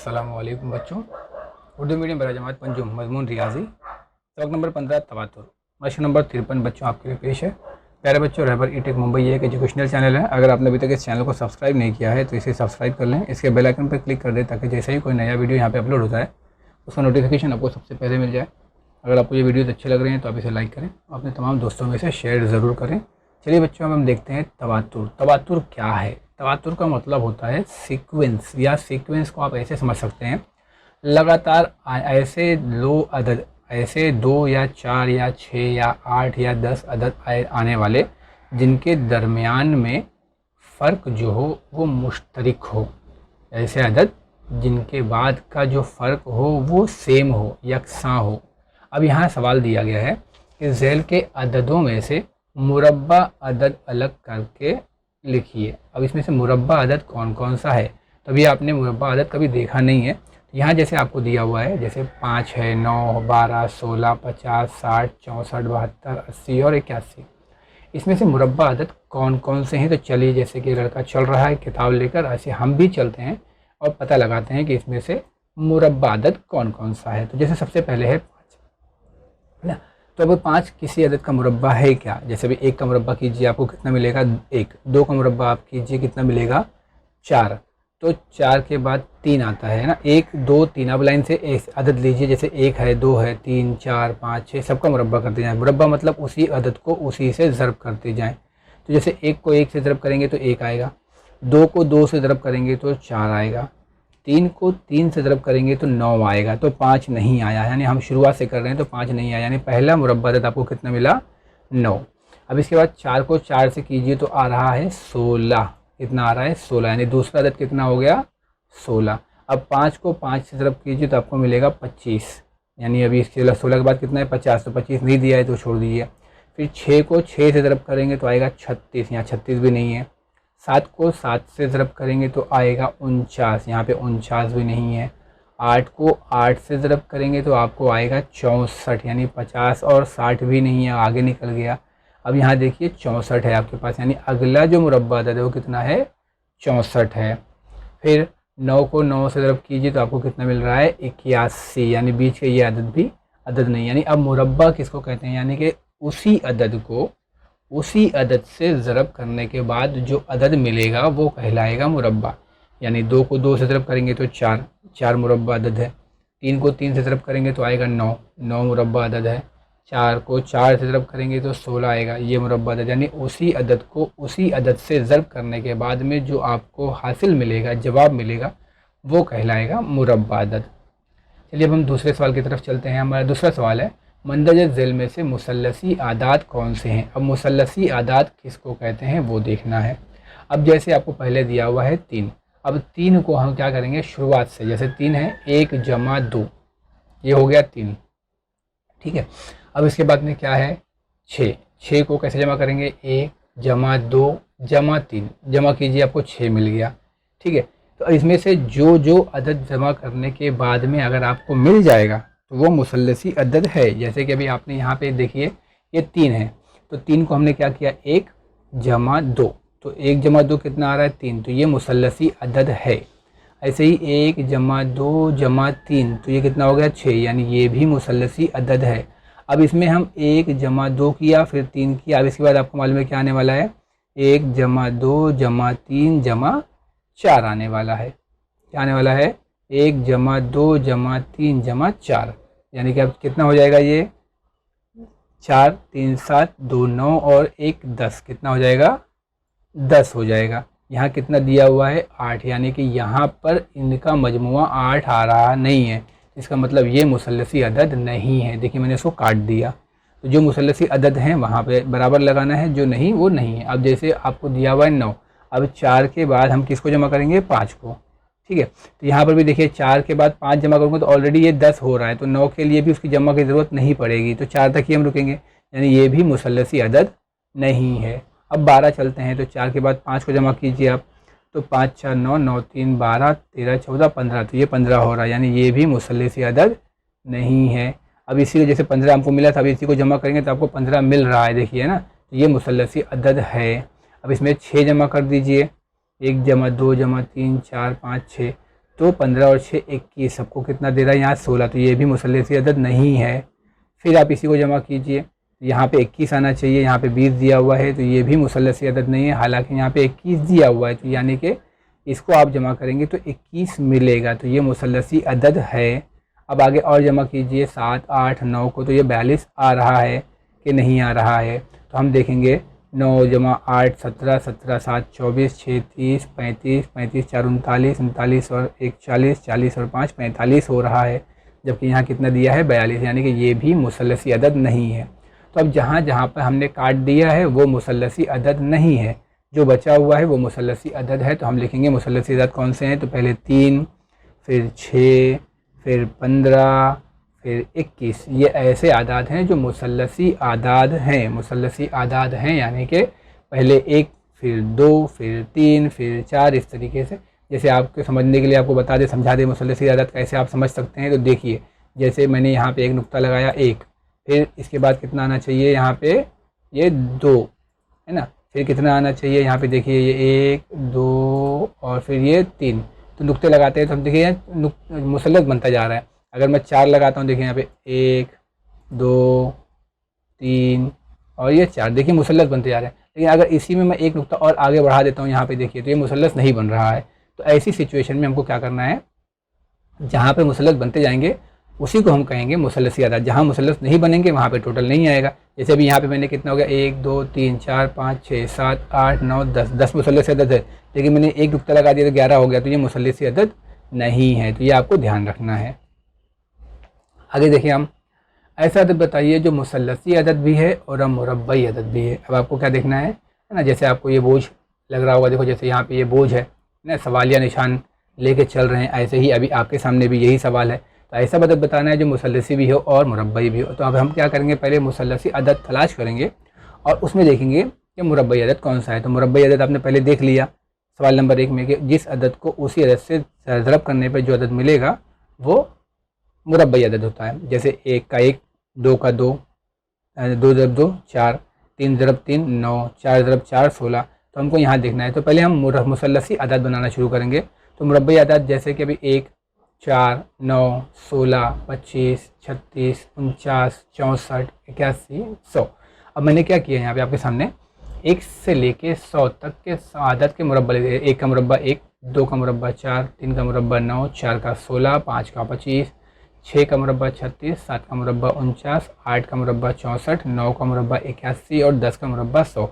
अस्सलामुअलैकुम बच्चों। उर्दू मीडियम बरा जमात पंजुम मजमून रियाजी सबक नंबर 15 तवातुर मशक नंबर 53 बच्चों आपके लिए पेश है। प्यारे बच्चों, रहबर ई-टेक मुंबई एक एजुकेशनल चैनल है। अगर आपने अभी तक इस चैनल को सब्सक्राइब नहीं किया है तो इसे सब्सक्राइब कर लें, इसके बेल आइकन पर क्लिक कर दें ताकि जैसे ही कोई नया वीडियो यहाँ पे अपलोड होता है उसका नोटिफिकेशन आपको सबसे पहले मिल जाए। अगर आपको ये वीडियोज़ अच्छे लग रहे हैं तो आप इसे लाइक करें और अपने तमाम दोस्तों में से शेयर ज़रूर करें। चलिए बच्चों, अब हम देखते हैं तवातुर। तवातुर क्या है? तवातुर का मतलब होता है सीक्वेंस, या सीक्वेंस को आप ऐसे समझ सकते हैं, लगातार ऐसे ऐसे 2 या 4 या 6 या 8 या 10 अदद आने वाले जिनके दरमियान में फ़र्क जो हो वो मुश्तरिक हो। ऐसे अदद जिनके बाद का जो फ़र्क हो वो सेम हो, यकसां हो। अब यहाँ सवाल दिया गया है कि झैल के अददों में से मुरब्बा अदद अलग करके लिखिए। अब इसमें से मुरब्बा अदद कौन कौन सा है? तभी आपने मुरब्बा अदद कभी देखा नहीं है। यहाँ जैसे आपको दिया हुआ है, जैसे 5 है, 9, 12, 16, 50, 60, 64, 72, 80 और 81। इसमें से मुरब्बा अदद कौन कौन से हैं? तो चलिए, जैसे कि लड़का चल रहा है किताब लेकर, ऐसे हम भी चलते हैं और पता लगाते हैं कि इसमें से मुरब्बा अदद कौन कौन सा है। तो जैसे सबसे पहले है 5, है ना। तो अब 5 किसी अदद का मुरब्बा है क्या? जैसे भी 1 का मुरब्बा कीजिए, आपको कितना मिलेगा? 1। 2 का मुरब्बा आप कीजिए, कितना मिलेगा? 4। तो 4 के बाद 3 आता है ना। 1, 2, 3। अब लाइन से अदद लीजिए, जैसे 1 है, 2 है, 3, 4, 5, 6, सबका मुरब्बा करते जाएं। मुरब्बा मतलब उसी अदद को उसी से ज़रब करते जाएं। तो जैसे 1 को 1 से ज़रब करेंगे तो 1 आएगा, 2 को 2 से ज़रब करेंगे तो 4 आएगा, 3 को 3 से ज़रब करेंगे तो 9 आएगा। तो 5 नहीं आया, यानी हम शुरुआत से कर रहे हैं तो 5 नहीं आया, यानी पहला मुरब्बा अदद आपको कितना मिला? 9। अब इसके बाद 4 को 4 से कीजिए तो आ रहा है 16। कितना आ रहा है? 16, यानी दूसरा अदद कितना हो गया? 16। अब 5 को 5 से ज़रब कीजिए तो आपको मिलेगा 25, यानी अभी इसके 16 के बाद कितना है? 50। तो 25 नहीं दिया है तो छोड़ दीजिए। फिर 6 को 6 से ज़रब करेंगे तो आएगा 36, यहाँ 36 भी नहीं है। 7 को 7 से ज़रब करेंगे तो आएगा 49, यहाँ पे 49 भी नहीं है। 8 को 8 से ज़रब करेंगे तो आपको आएगा 64, यानी 50 और 60 भी नहीं है, आगे निकल गया। अब यहाँ देखिए 64 है आपके पास, यानी अगला जो मुरब्बा अदद है वो कितना है? 64 है। फिर 9 को 9 से ज़रब कीजिए तो आपको कितना मिल रहा है? 81, यानी बीच के ये अदद भी अदद नहीं। यानी अब मुरब्बा किसको कहते हैं? यानी कि उसी अदद को उसी अदद से ज़रब करने के बाद जो अदद मिलेगा वो कहलाएगा मुरब्बा। यानी 2 को 2 से ज़रब करेंगे तो 4, 4 मुरब्बा अदद है। 3 को 3 से ज़रब करेंगे तो आएगा 9, 9 मुरब्बा अदद है। 4 को 4 से ज़रब करेंगे तो 16 आएगा, ये मुरब्बा अदद। यानी उसी अदद को उसी अदद से ज़रब करने के बाद में जो आपको हासिल मिलेगा, जवाब मिलेगा, वो कहलाएगा मुरब्बा अदद। चलिए अब हम दूसरे सवाल की तरफ चलते हैं। हमारा दूसरा सवाल है, मंदरज झैल में से मुसल्लसी आदात कौन से हैं? अब मुसल्लसी आदात किसको कहते हैं वो देखना है। अब जैसे आपको पहले दिया हुआ है 3, अब 3 को हम क्या करेंगे? शुरुआत से, जैसे 3 है, 1 जमा 2, ये हो गया 3, ठीक है। अब इसके बाद में क्या है? 6, 6 को कैसे जमा करेंगे? 1 जमा 2 जमा 3, जमा कीजिए, आपको 6 मिल गया, ठीक है। तो इसमें से जो जो अदद जमा करने के बाद में अगर आपको मिल जाएगा तो वो मुसल्लसी अदद है। जैसे कि अभी आपने यहाँ पे देखिए ये 3 है, तो 3 को हमने क्या किया? 1 जमा 2, तो 1 जमा 2 कितना आ रहा है? 3, तो ये मुसल्लसी अदद है। ऐसे ही 1 जमा 2 जमा 3, तो ये कितना हो गया? 6, यानी ये भी मुसल्लसी अदद है। अब इसमें हम 1 जमा 2 किया, फिर 3 किया। अब इसके बाद आपको मालूम है क्या आने वाला है? 1 जमा 2 जमा 3 जमा 4 आने वाला है। क्या आने वाला है? 1 जमा 2 जमा 3 जमा 4, यानी कि अब कितना हो जाएगा? ये 4, 3, 7, 2, 9 और 1, 10, कितना हो जाएगा? 10 हो जाएगा। यहाँ कितना दिया हुआ है? 8, यानी कि यहाँ पर इनका मजमुआ 8 आ रहा नहीं है, इसका मतलब ये मुसल्लसी अदद नहीं है। देखिए मैंने इसको काट दिया, तो जो मुसल्लसी अदद हैं वहाँ पे बराबर लगाना है, जो नहीं वो नहीं है। अब जैसे आपको दिया हुआ है 9, अब 4 के बाद हम किसको जमा करेंगे? 5 को, ठीक है। तो यहाँ पर भी देखिए 4 के बाद 5 जमा करूँगा तो ऑलरेडी ये 10 हो रहा है, तो 9 के लिए भी उसकी जमा की ज़रूरत नहीं पड़ेगी, तो 4 तक ही हम रुकेंगे, यानी ये भी मुसल्लसी अदद नहीं है। अब 12 चलते हैं, तो 4 के बाद 5 को जमा कीजिए आप, तो 5, 4, 9, 9, 3, 12, 13, 14, 15, तो ये 15 हो रहा है, यानी ये भी मुसल्लसी अदद नहीं है। अब इसी को जैसे 15 हमको मिला था, अब इसी को जमा करेंगे तो आपको 15 मिल रहा है, देखिए ना, तो ये मुसल्लसी अदद है। अब इसमें 6 जमा कर दीजिए, 1 जमा 2 जमा 3 4 5 6, तो 15 और 6 21, सबको कितना दे रहा है यहाँ 16, तो ये भी मुसल्लसी अदद नहीं है। फिर आप इसी को जमा कीजिए, यहाँ पे 21 आना चाहिए, यहाँ पे 20 दिया हुआ है, तो ये भी मुसल्लसी अदद नहीं है, हालांकि यहाँ पे 21 दिया हुआ है, तो यानी कि इसको आप जमा करेंगे तो 21 मिलेगा, तो ये मुसल्लसी अदद है। अब आगे और जमा कीजिए 7 8 9 को, तो ये 42 आ रहा है कि नहीं आ रहा है, तो हम देखेंगे 9 जमा 8 17, 17 7 24, 6 30, 35, 35 4 39, 39 और 1 40, 40 और 5 45 हो रहा है, जबकि यहाँ कितना दिया है 42, यानी कि ये भी मुसल्लसी अदद नहीं है। तो अब जहाँ जहाँ पर हमने काट दिया है वो मुसल्लसी अदद नहीं है, जो बचा हुआ है वो मुसल्लसी अदद है। तो हम लिखेंगे मुसल्लसी अदद कौन से हैं, तो पहले 3, फिर 6, फिर 15, फिर 21, ये ऐसे आदाद हैं जो मुसल्लसी आदाद हैं, मुसल्लसी आदाद हैं, यानी कि पहले 1, फिर 2, फिर 3, फिर 4, इस तरीके से। जैसे आपको समझने के लिए आपको बता दे, समझा दे मुसल्लसी आदाद कैसे आप समझ सकते हैं, तो देखिए जैसे मैंने यहाँ पे एक नुक्ता लगाया 1, फिर इसके बाद कितना आना चाहिए यहाँ पे ये 2 है ना, फिर कितना आना चाहिए यहाँ पे देखिए ये 1 2 और फिर ये 3, तो नुक्ते लगाते हैं तो हम देखिए मुसल्लस बनता जा रहा है। अगर मैं 4 लगाता हूँ देखिए यहाँ पे 1 2 3 और ये 4, देखिए मुसल्लस बनते जा रहे हैं। लेकिन अगर इसी में मैं एक नुक्ता और आगे बढ़ा देता हूँ यहाँ पे देखिए, तो ये मुसल्लस नहीं बन रहा है। तो ऐसी सिचुएशन में हमको क्या करना है, जहाँ पे मुसल्लस बनते जाएंगे उसी को हम कहेंगे मुसल्लसी आदाद। जहाँ मुसल्लस नहीं बनेंगे वहाँ पे टोटल नहीं आएगा। जैसे अभी यहाँ पे मैंने कितना हो गया 1 2 3 4 5 6 7 8 9 10 मुसल्लसी अदद है, लेकिन मैंने एक नुक्ता लगा दिया तो 11 हो गया, तो ये मुसल्लसी अदद नहीं है। तो ये आपको ध्यान रखना है। आगे देखिए हम ऐसा अदद बताइए जो मुसल्लसी अदद भी है और मुरब्बई अदद भी है। अब आपको क्या देखना है ना, जैसे आपको ये बोझ लग रहा होगा, देखो जैसे यहाँ पे ये बोझ है ना, सवालिया निशान लेके चल रहे हैं, ऐसे ही अभी आपके सामने भी यही सवाल है। तो ऐसा अदद बताना है जो मुसल्लसी भी हो और मुरब्बई भी हो। तो अब हम क्या करेंगे, पहले मुसल्लसी अदद तलाश करेंगे और उसमें देखेंगे कि मुरब्बई अदद कौन सा है। तो मुरब्बई अदद आपने पहले देख लिया सवाल नंबर 1 में कि जिस अदद को उसी अदद से ज़रब करने पर जो अदद मिलेगा वो मुरब्बई अदद होता है। जैसे 1 का 1, 2 का 2, 2 ज़रब 2 4, 3 ज़रब 3 9, 4 ज़रब 4 16। तो हमको यहाँ देखना है। तो पहले हम मुसल्लसी अदद बनाना शुरू करेंगे। तो मुरब्बई अदद जैसे कि अभी 1 4 9 16 25 36 49 64 81 100। अब मैंने क्या किया यहाँ पे आपके सामने 1 से लेके 100 तक के आदत के मुरब्बा ले। 1 का मुरब्बा 1, 2 का मुरब्बा 4, 3 का मुरब्बा 9, 4 का 16, 5 का 25, 6 का मुरब्बा 36, 7 का मुरब्बा 49, 8 का मुरब्बा 64, 9 का मुरब्बा 81 और 10 का मुरब्बा 100।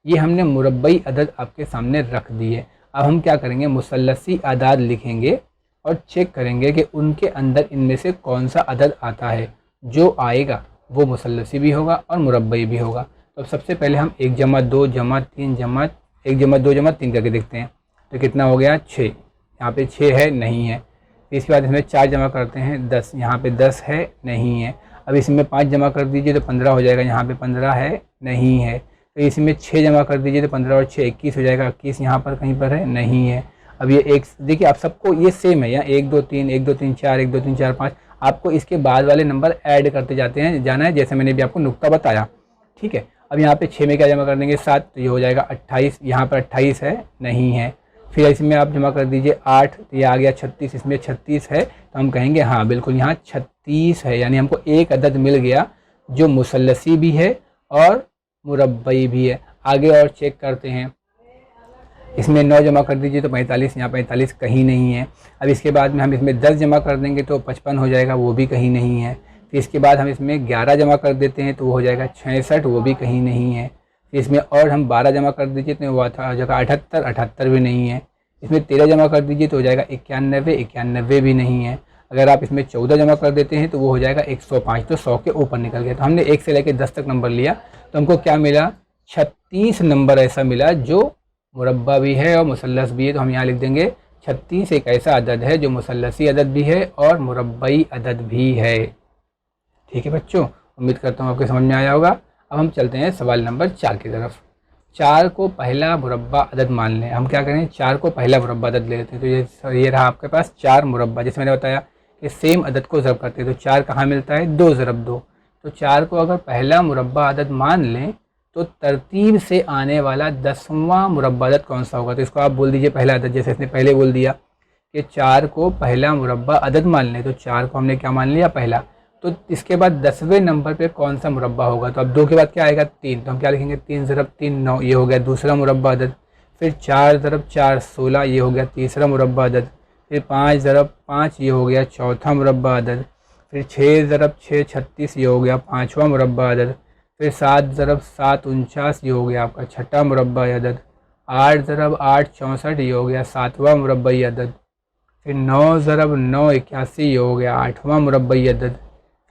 ये हमने मुरब्बई अदद आपके सामने रख दिए। अब हम क्या करेंगे, मुसल्लसी आदाद लिखेंगे और चेक करेंगे कि उनके अंदर इनमें से कौन सा अदद आता है। जो आएगा वो मुसल्लसी भी होगा और मुरब्बई भी होगा। तो सबसे पहले हम 1 जमा 2 जमा 3 जमा 1 जमा 2 जमा 3 करके देखते हैं। तो कितना हो गया 6, यहाँ पे 6 है नहीं है। इसके बाद इसमें 4 जमा करते हैं 10, यहाँ पे 10 है नहीं है। अब इसमें 5 जमा कर दीजिए तो 15 हो जाएगा, यहाँ पे 15 है नहीं है। तो इसमें 6 जमा कर दीजिए तो 15 और 6 21 हो जाएगा, 21 यहाँ पर कहीं पर है नहीं है। अब ये एक देखिए आप सबको ये सेम है, यहाँ 1 2 3 1 2 3 4 1 2 3 4 5, आपको इसके बाद वाले नंबर ऐड करते जाते हैं जाना है, जैसे मैंने भी आपको नुक्ता बताया। ठीक है, अब यहाँ पे 6 में क्या जमा कर देंगे 7, तो ये हो जाएगा 28, यहाँ पर 28 है नहीं है। फिर इसमें आप जमा कर दीजिए 8, तो ये आ गया 36, इसमें 36 है, तो हम कहेंगे हाँ बिल्कुल यहाँ 36 है, यानी हमको एक अदद मिल गया जो मुसल्लसी भी है और मुरब्बई भी है। आगे और चेक करते हैं, इसमें 9 जमा कर दीजिए तो 45, यहाँ 45 कहीं नहीं है। अब इसके बाद में हम इसमें 10 जमा कर देंगे तो 55 हो जाएगा, वो भी कहीं नहीं है। फिर इसके बाद हम इसमें 11 जमा कर देते हैं तो वो हो जाएगा 66, वो भी कहीं नहीं है। फिर इसमें और हम 12 जमा कर दीजिए तो वो हो जाएगा 78, 78 भी नहीं है। इसमें 13 जमा कर दीजिए तो हो जाएगा 91, 91 भी नहीं है। अगर आप इसमें 14 जमा कर देते हैं तो वो हो जाएगा 105, तो 100 के ऊपर निकल गया। तो हमने 1 से लेकर 10 तक नंबर लिया, तो हमको क्या मिला 36 नंबर ऐसा मिला जो मुरब्बा भी है और मुसल्लस भी है। तो हम यहाँ लिख देंगे 36 एक ऐसा अदद है जो मुसल्लसी अदद भी है और मुरब्बई अदद भी है। ठीक है बच्चों, उम्मीद करता हूँ आपके समझ में आया होगा। अब हम चलते हैं सवाल नंबर 4 की तरफ। 4 को पहला मुरब्बा अदद मान लें। हम क्या करें, 4 को पहला मुरब्बा अदद ले लेते हैं। तो ये रहा आपके पास 4 मुरब्बा, जैसे मैंने बताया कि सेम अदद को ज़रब करते हैं। तो 4 कहाँ मिलता है, 2 ज़रब 2। तो 4 को अगर पहला मुरब्बा अदद मान लें तो तरतीब से आने वाला 10वां मुरब्बा अदद कौन सा होगा। तो इसको आप बोल दीजिए पहला अदद, जैसे इसने पहले बोल दिया कि 4 को पहला मुरब्बा अदद मान लें, तो 4 को हमने क्या मान लिया पहला, तो इसके बाद 10वें नंबर पे कौन सा मुरब्बा होगा, तो अब 2 के बाद क्या आएगा 3, तो हम क्या लिखेंगे 3 ज़रब 3 9, ये हो गया दूसरा मुरब्बा अदद। फिर 4 ज़रब 4 16, ये हो गया तीसरा मुरब्बा अदद। फिर 5 ज़रब 5, ये हो गया चौथा मुरब्बा अदद। फिर 6 ज़रब 6 36, ये हो गया पाँचवा मुरब्बा अदद। फिर 7 ज़रब 7 49, ये हो गया आपका छठा मुरब्बा अदद। 8 ज़रब 8 64, ये हो गया सातवां मुरब्बई अदद। फिर 9 ज़रब 9 81, ये हो गया आठवां मुरब्बई अदद।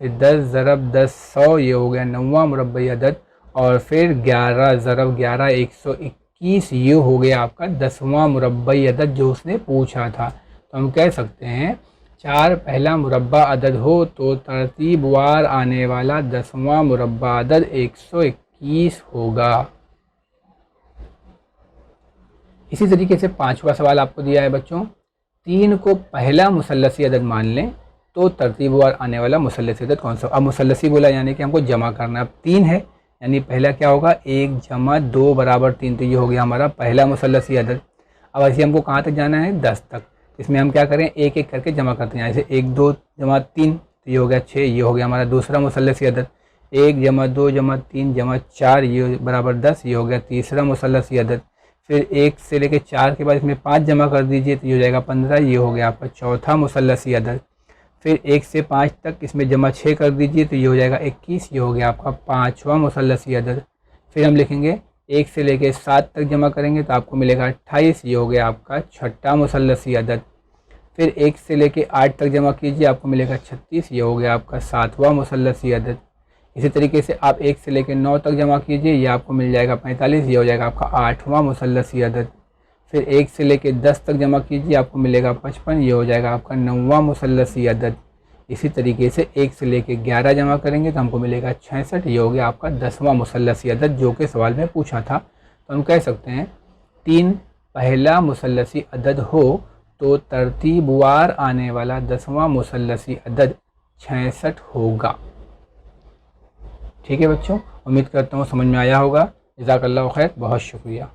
फिर 10 ज़रब 10 100, ये हो गया नौवां मुरब्बई अदद। और फिर 11 ज़रब 11 121, ये हो गया आपका 10वां मुरब्बई अदद जो उसने पूछा था। तो हम कह सकते हैं 4 पहला मुरब्बा अदद हो तो तरतीबवार आने वाला 10वां मुरब्बा अदद 121 होगा। इसी तरीके से 5वां सवाल आपको दिया है बच्चों, 3 को पहला मुसल्लसी अदद मान लें तो तरतीबवार आने वाला मुसल्लसी अदद कौन सा। अब मुसल्लसी बोला यानी कि हमको जमा करना है। अब 3 है यानी पहला क्या होगा 1 जमा 2 बराबर 3, तो ये हो गया हमारा पहला मुसल्लसी अदद। अब ऐसे हमको कहाँ तक जाना है 10 तक, इसमें हम क्या करें एक एक करके जमा करते हैं। जैसे 1 2 जमा 3, तो ये हो गया 6, ये हो गया हमारा दूसरा मुसल्लसी अदद। 1 जमा 2 जमा 3 जमा 4, ये बराबर 10, ये हो गया तीसरा मुसल्लसी अदद। फिर 1 से लेकर 4 के बाद इसमें 5 जमा कर दीजिए तो ये हो जाएगा 15, ये हो गया आपका चौथा मुसल्लसी अदद। फिर 1 से 5 तक इसमें जमा 6 कर दीजिए तो ये हो जाएगा 21, ये हो गया आपका पाँचवा मुसल्लसी अदद। फिर हम लिखेंगे 1 से लेकर 7 तक जमा करेंगे तो आपको मिलेगा 28, ये हो गया आपका छठा मुसल्लसी अदद। फिर 1 से लेकर 8 तक जमा कीजिए, आपको मिलेगा 36, ये हो गया आपका सातवां मुसल्लसी अदद। इसी तरीके से आप 1 से लेकर 9 तक जमा कीजिए, ये आपको मिल जाएगा 45, ये हो जाएगा आपका आठवां मुसल्लसी अदद। फिर 1 से लेकर 10 तक जमा कीजिए, आपको मिलेगा 55, ये हो जाएगा आपका नौवां मुसल्लसी अदद। इसी तरीके से 1 से लेकर 11 जमा करेंगे तो हमको मिलेगा 66, ये हो गया आपका 10वां मुसल्लसी अदद जो कि सवाल में पूछा था। तो हम कह सकते हैं 3 पहला मुसल्लसी अदद हो तो तरतीबवार आने वाला 10वां मुसल्लसी अदद 66 होगा। ठीक है बच्चों, उम्मीद करता हूँ समझ में आया होगा। जज़ाकल्लाहु खैर, बहुत शुक्रिया।